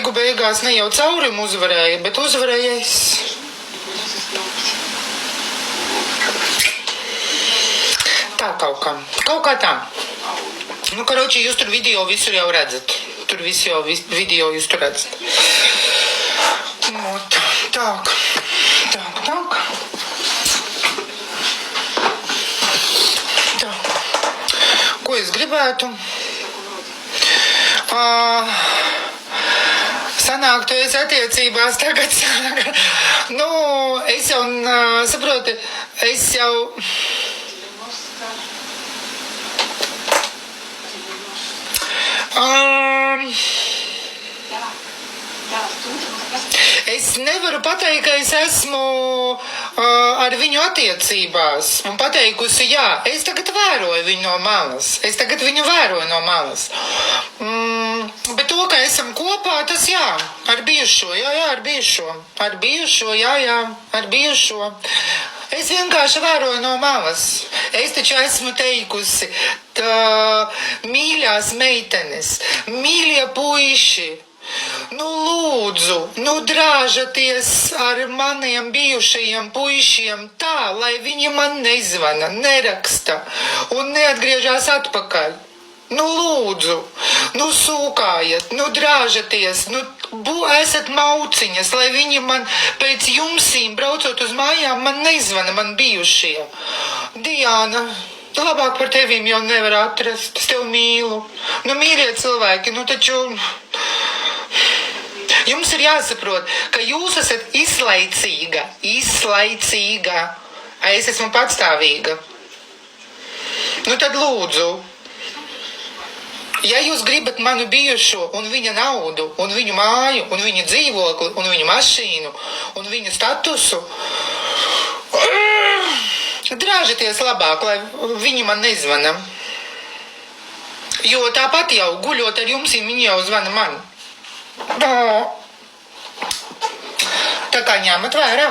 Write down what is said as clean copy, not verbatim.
beigās ne jau Caurim uzvarēja, bet uzvarēja es. Tā kaut kā tā. Nu, karoči, jūs tur video visur jau redzat. Tur visu jau video jūs tur redzat. Nu, tā. Ko es gribētu? Sanāk, tu esi attiecībās tagad. Nu, es jau saprotu, es jau... Es nevaru pateikt, ka es esmu ar viņu attiecībās un pateikusi jā. Es tagad vēroju viņu no malas. Bet to, ka esam kopā, tas jā. Ar bijušo. Es vienkārši vēroju no malas. Es taču esmu teikusi, mīļās meitenes, mīļie puiši, nu lūdzu, nu drāžaties ar maniem bijušajiem puišiem tā, lai viņi man nezvana, neraksta un neatgriežās atpakaļ. Nu lūdzu, nu sūkājiet, nu drāžaties, nu esat mauciņas, lai viņi man pēc jumsīm braucot uz mājām man nezvana, man bijušie. Diana, labāk par tevīm jau nevar atrast, es tev mīlu. Nu mīļie cilvēki, nu taču... Jums ir jāsaprot, ka jūs esat izlaicīga. Es esmu patstāvīga. Nu tad lūdzu. Ja jūs gribat manu bijušo un viņa naudu, un viņu māju, un viņa dzīvokli, un viņu mašīnu, un viņu statusu, drāžaties labāk, lai viņi man nezvana. Jo tāpat jau guļot ar jums, viņi jau zvana man. Tā kā ņemat vērā.